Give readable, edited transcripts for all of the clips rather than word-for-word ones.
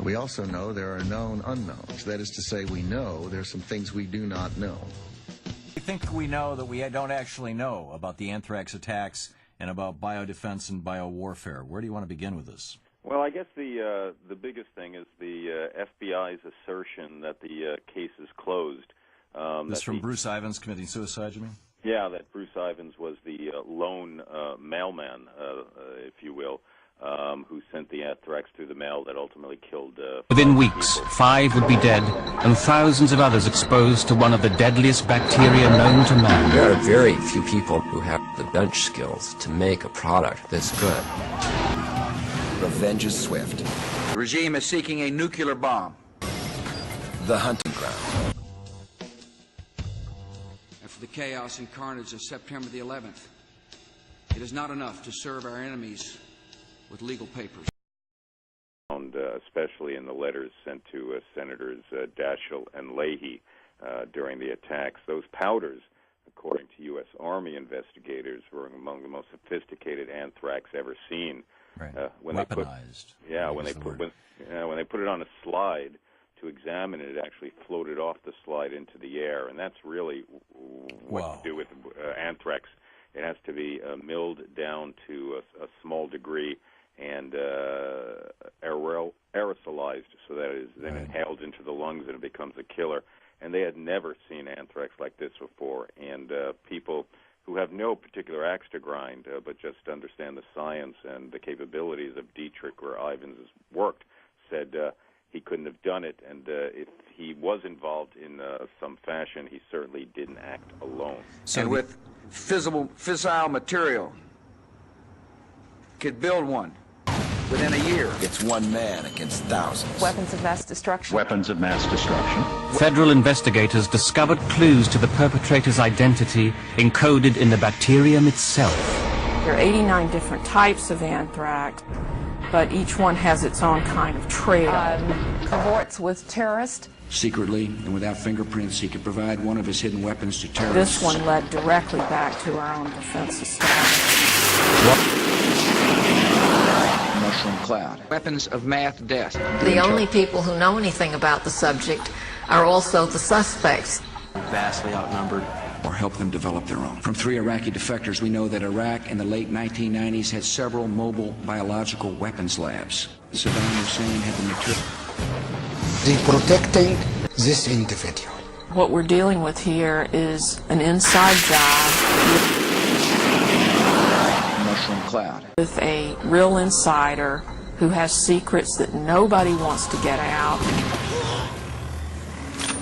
We also know there are known unknowns. That is to say, we know there's some things we do not know. I think we know that we don't actually know about the anthrax attacks and about biodefense and biowarfare. Where do you want to begin with this? Well, I guess the biggest thing is the FBI's assertion that the case is closed. This from Bruce Ivins committing suicide, you mean? Yeah, that Bruce Ivins was the lone mailman, if you will, who sent the anthrax through the mail that ultimately killed Within weeks, people. 5 would be dead, and thousands of others exposed to one of the deadliest bacteria known to man. There are very few people who have the bench skills to make a product this good. Revenge is swift. The regime is seeking a nuclear bomb. The hunting ground. After the chaos and carnage of September the 11th, it is not enough to serve our enemies with legal papers. Especially in the letters sent to Senators Daschle and Leahy during the attacks. Those powders, according to U.S. Army investigators, were among the most sophisticated anthrax ever seen. Right. When Weaponized. When they put it on a slide to examine it, it actually floated off the slide into the air, and that's really what to do with anthrax. It has to be milled down to a small degree and aerosolized so that it is then inhaled into the lungs and it becomes a killer. And they had never seen anthrax like this before. And people who have no particular axe to grind but just understand the science and the capabilities of Dietrich, where Ivins has worked, said he couldn't have done it. And if he was involved in some fashion, he certainly didn't act alone. So and with fissile material, could build one within a year. It's one man against thousands. Weapons of mass destruction. Weapons of mass destruction. Federal investigators discovered clues to the perpetrator's identity encoded in the bacterium itself. There are 89 different types of anthrax, but each one has its own kind of trail. Cavorts with terrorists. Secretly and without fingerprints, he could provide one of his hidden weapons to terrorists. This one led directly back to our own defense system. Mushroom cloud. Weapons of mass death. The only people who know anything about the subject are also the suspects. Vastly outnumbered. Or help them develop their own. From 3 Iraqi defectors, we know that Iraq in the late 1990s had several mobile biological weapons labs. Saddam Hussein had the material. They're protecting this individual. What we're dealing with here is an inside job mushroom cloud with a real insider who has secrets that nobody wants to get out.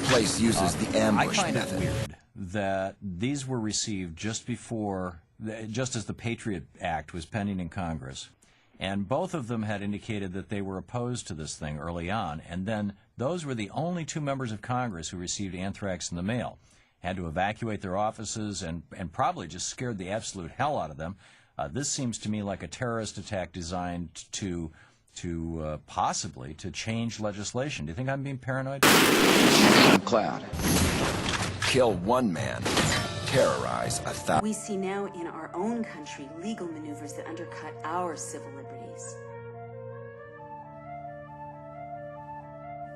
Place uses the ambush I find method. it weird that these were received just as the Patriot Act was pending in Congress, and both of them had indicated that they were opposed to this thing early on, and then those were the only 2 members of Congress who received anthrax in the mail. Had to evacuate their offices and probably just scared the absolute hell out of them. This seems to me like a terrorist attack designed to possibly to change legislation. Do you think I'm being paranoid? Cloud. Kill one man, terrorize 1,000. We see now in our own country legal maneuvers that undercut our civil liberties.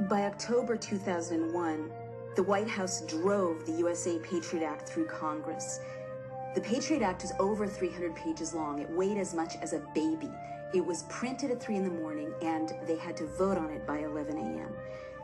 By October 2001, the White House drove the USA Patriot Act through Congress. The Patriot Act is over 300 pages long. It weighed as much as a baby. It was printed at 3 in the morning, and they had to vote on it by 11 a.m.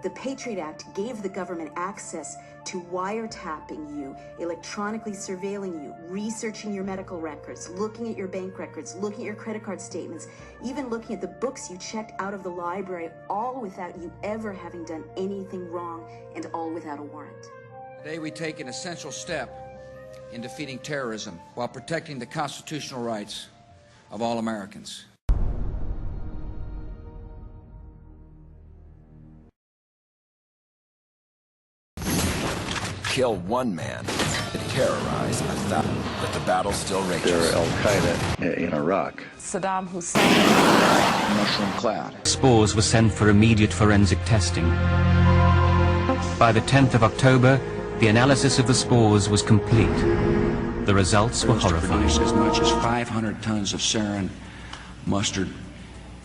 The Patriot Act gave the government access to wiretapping you, electronically surveilling you, researching your medical records, looking at your bank records, looking at your credit card statements, even looking at the books you checked out of the library, all without you ever having done anything wrong, and all without a warrant. Today we take an essential step in defeating terrorism while protecting the constitutional rights of all Americans. Kill one man, terrorize 1,000. But the battle still rages. They're Al-Qaeda in Iraq. Saddam Hussein. Mushroom cloud. Spores were sent for immediate forensic testing. By the 10th of October, the analysis of the spores was complete. The results were horrifying. As much as 500 tons of sarin, mustard,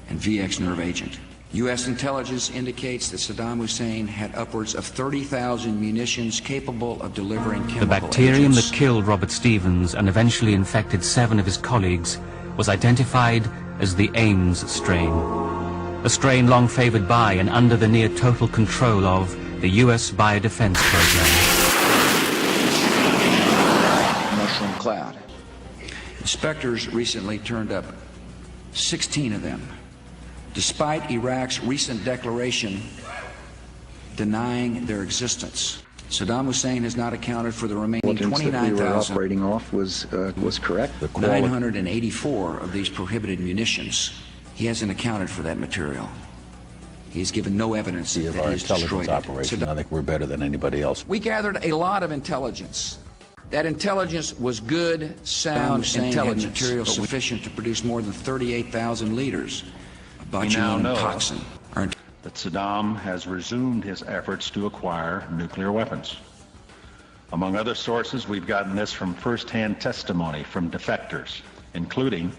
and VX nerve agent. U.S. intelligence indicates that Saddam Hussein had upwards of 30,000 munitions capable of delivering chemical The bacterium agents. that killed Robert Stevens and eventually infected 7 of his colleagues was identified as the Ames strain, a strain long favored by and under the near total control of the U.S. biodefense program. Mushroom cloud. Inspectors recently turned up 16 of them, despite Iraq's recent declaration denying their existence. Saddam Hussein has not accounted for the remaining That we were 29,000. operating off was correct. 984 of these prohibited munitions. He hasn't accounted for that material. He's given no evidence that he's destroyed it. I think we're better than anybody else. We gathered a lot of intelligence. That intelligence was good, sound intelligence, material sufficient to produce more than 38,000 liters of botulinum toxin. That Saddam has resumed his efforts to acquire nuclear weapons. Among other sources, we've gotten this from first-hand testimony from defectors, including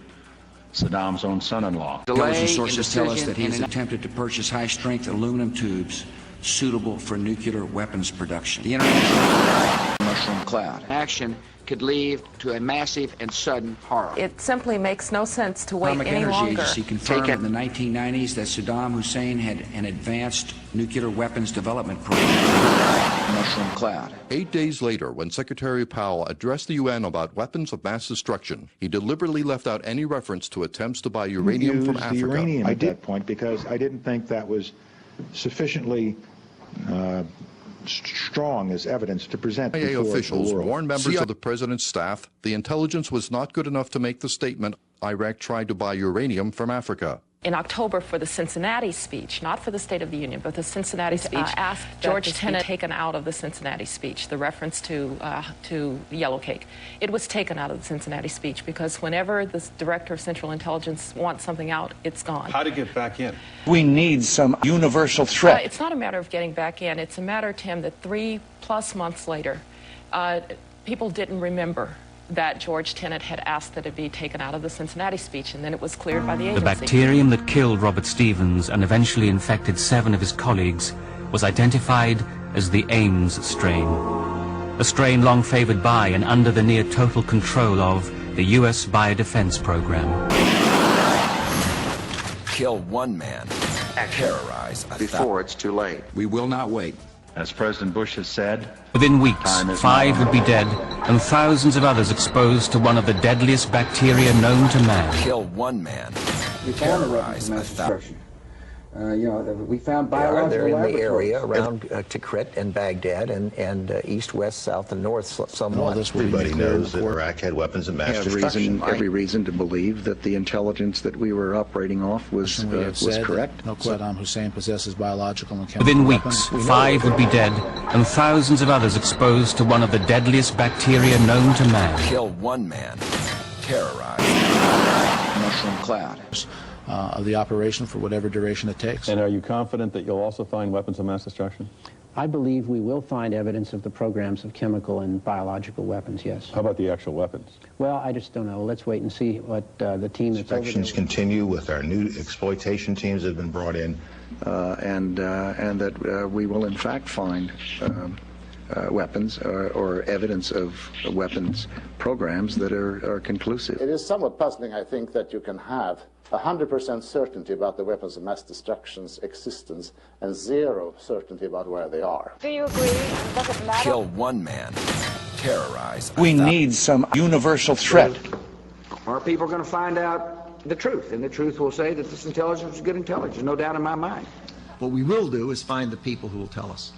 Saddam's own son-in-law. Intelligence sources tell us that he's attempted to purchase high-strength aluminum tubes suitable for nuclear weapons production. The international mushroom cloud action could lead to a massive and sudden horror. It simply makes no sense to wait Atomic any Energy longer. Agency confirmed in the 1990s that Saddam Hussein had an advanced nuclear weapons development program. Mushroom cloud. 8 days later, when Secretary Powell addressed the UN about weapons of mass destruction, he deliberately left out any reference to attempts to buy uranium from Africa. Uranium at that point because I didn't think that was sufficiently strong as evidence to present CIA before officials the world. warned members of the president's staff the intelligence was not good enough to make the statement, Iraq tried to buy uranium from Africa. In October, for the Cincinnati speech, not for the State of the Union, but the Cincinnati speech, asked George Tenet taken out of the Cincinnati speech, the reference to yellow cake. It was taken out of the Cincinnati speech because whenever the Director of Central Intelligence wants something out, it's gone. How to get back in? We need some universal threat. It's not a matter of getting back in. It's a matter, Tim, that 3+ months later, people didn't remember that George Tenet had asked that it be taken out of the Cincinnati speech, and then it was cleared by the agency. The bacterium that killed Robert Stevens and eventually infected 7 of his colleagues was identified as the Ames strain, a strain long favored by and under the near total control of the U.S. biodefense program. Kill one man, terrorize a before it's too late. We will not wait. As President Bush has said, within weeks, 5 would be dead and thousands of others exposed to one of the deadliest bacteria known to man. Kill one man, we found the weapons of mass destruction. We found biological they're in the laboratories. area around Tikrit and Baghdad and east, west, south, and north somewhat. Everybody knows that Iraq had weapons of mass destruction. Every reason to believe that the intelligence that we were operating off was correct. Saddam Hussein possesses biological and chemical within weapons. weeks, 5 would be dead and thousands of others exposed to one of the deadliest bacteria known to man. Kill one man, terrorize. Mushroom cloud. Of the operation for whatever duration it takes. And are you confident that you'll also find weapons of mass destruction? I believe we will find evidence of the programs of chemical and biological weapons, yes. How about the actual weapons? Well, I just don't know. Let's wait and see what the team that's over there... Inspections continue with our new exploitation teams that have been brought in, and that we will in fact find weapons or evidence of weapons programs that are conclusive. It is somewhat puzzling, I think, that you can have 100% certainty about the weapons of mass destruction's existence and 0 certainty about where they are. Do you agree? Does it matter? Kill one man, terrorize. We need some universal threat. Our people are going to find out the truth, and the truth will say that this intelligence is good intelligence, no doubt in my mind. What we will do is find the people who will tell us.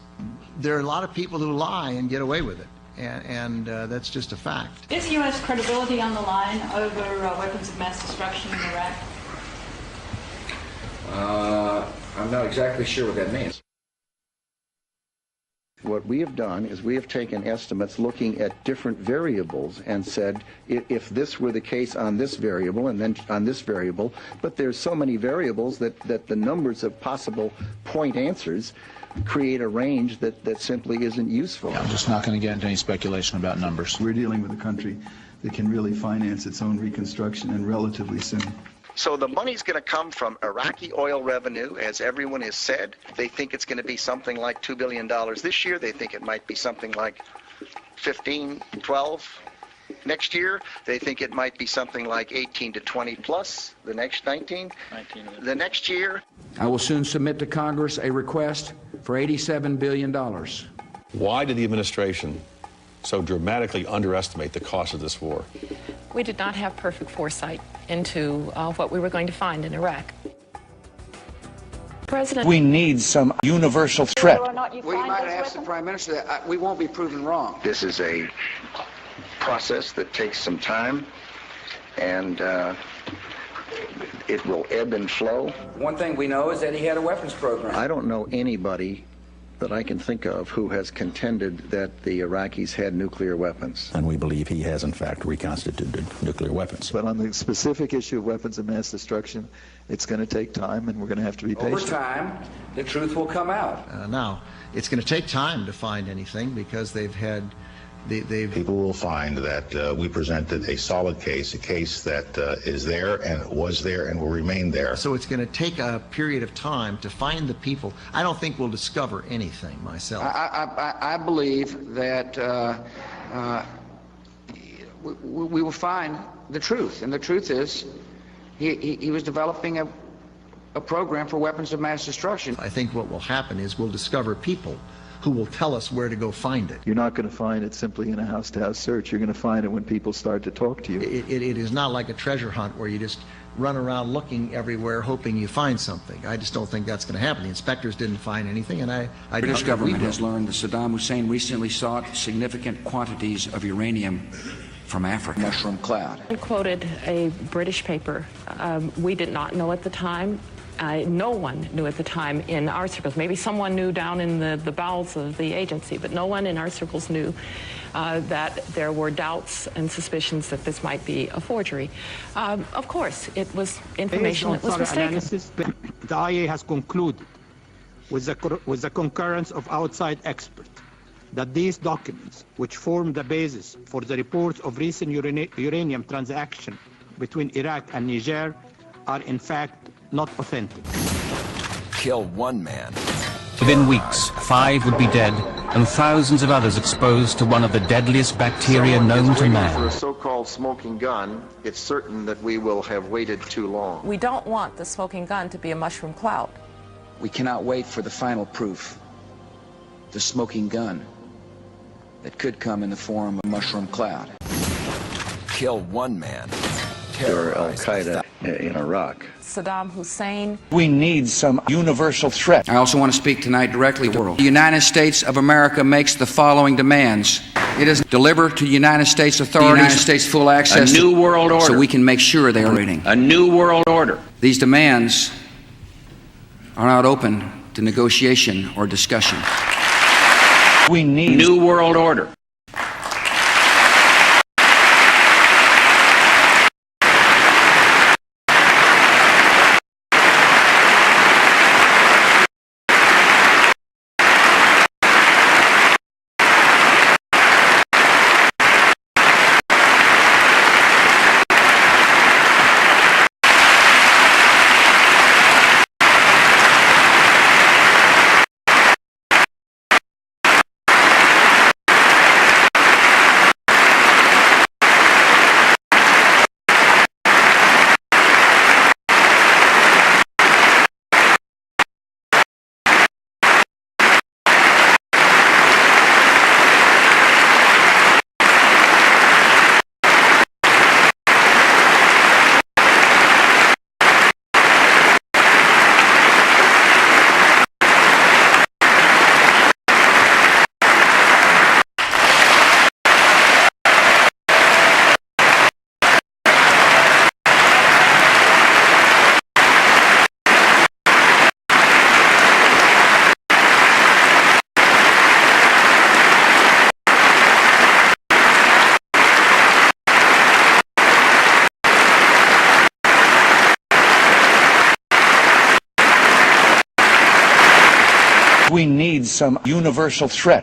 There are a lot of people who lie and get away with it, and that's just a fact. Is U.S. credibility on the line over weapons of mass destruction in Iraq? I'm not exactly sure what that means. What we have done is we have taken estimates looking at different variables and said if this were the case on this variable and then on this variable, but there's so many variables that the numbers of possible point answers create a range that simply isn't useful. I'm just not going to get into any speculation about numbers. We're dealing with a country that can really finance its own reconstruction and relatively soon. So the money's going to come from Iraqi oil revenue, as everyone has said. They think it's going to be something like $2 billion this year. They think it might be something like 15, 12 next year. They think it might be something like 18 to 20 plus the next 19 the next year. I will soon submit to Congress a request for $87 billion. Why did the administration so dramatically underestimate the cost of this war? We did not have perfect foresight into what we were going to find in Iraq. President, We need some universal threat. We might ask the Prime Minister that. We won't be proven wrong. This is a process that takes some time, and it will ebb and flow. One thing we know is that he had a weapons program. I don't know anybody that I can think of who has contended that the Iraqis had nuclear weapons. And we believe he has, in fact, reconstituted nuclear weapons. But on the specific issue of weapons of mass destruction, it's going to take time, and we're going to have to be patient. Over time, the truth will come out. Now, it's going to take time to find anything because they've had People will find that we presented a solid case, a case that is there and was there and will remain there. So it's going to take a period of time to find the people. I don't think we'll discover anything myself. I believe that we will find the truth, and the truth is he was developing a program for weapons of mass destruction. I think what will happen is we'll discover people who will tell us where to go find it. You're not going to find it simply in a house-to-house search. You're going to find it when people start to talk to you. It is not like a treasure hunt where you just run around looking everywhere hoping you find something. I just don't think that's going to happen. The inspectors didn't find anything, and The British government has learned that Saddam Hussein recently sought significant quantities of uranium from Africa. Mushroom cloud. I quoted a British paper. We did not know at the time. No one knew at the time in our circles. Maybe someone knew down in the bowels of the agency, but no one in our circles knew that there were doubts and suspicions that this might be a forgery. Of course, it was information that was mistaken. Analysis, the IA has concluded, with the concurrence of outside experts, that these documents, which form the basis for the reports of recent uranium transaction between Iraq and Niger, are in fact not authentic. Kill one man. Within weeks, 5 would be dead and thousands of others exposed to one of the deadliest bacteria known to man. For a so-called smoking gun, it's certain that we will have waited too long. We don't want the smoking gun to be a mushroom cloud. We cannot wait for the final proof, the smoking gun, that could come in the form of a mushroom cloud. Kill one man. Or Al-Qaeda in Iraq. Saddam Hussein. We need some universal threat. I also want to speak tonight directly to the world. The United States of America makes the following demands. It is deliver to United States authorities the United States full access a new world order so we can make sure they are rating. A new world order. These demands are not open to negotiation or discussion. We need new world order. We need some universal threat.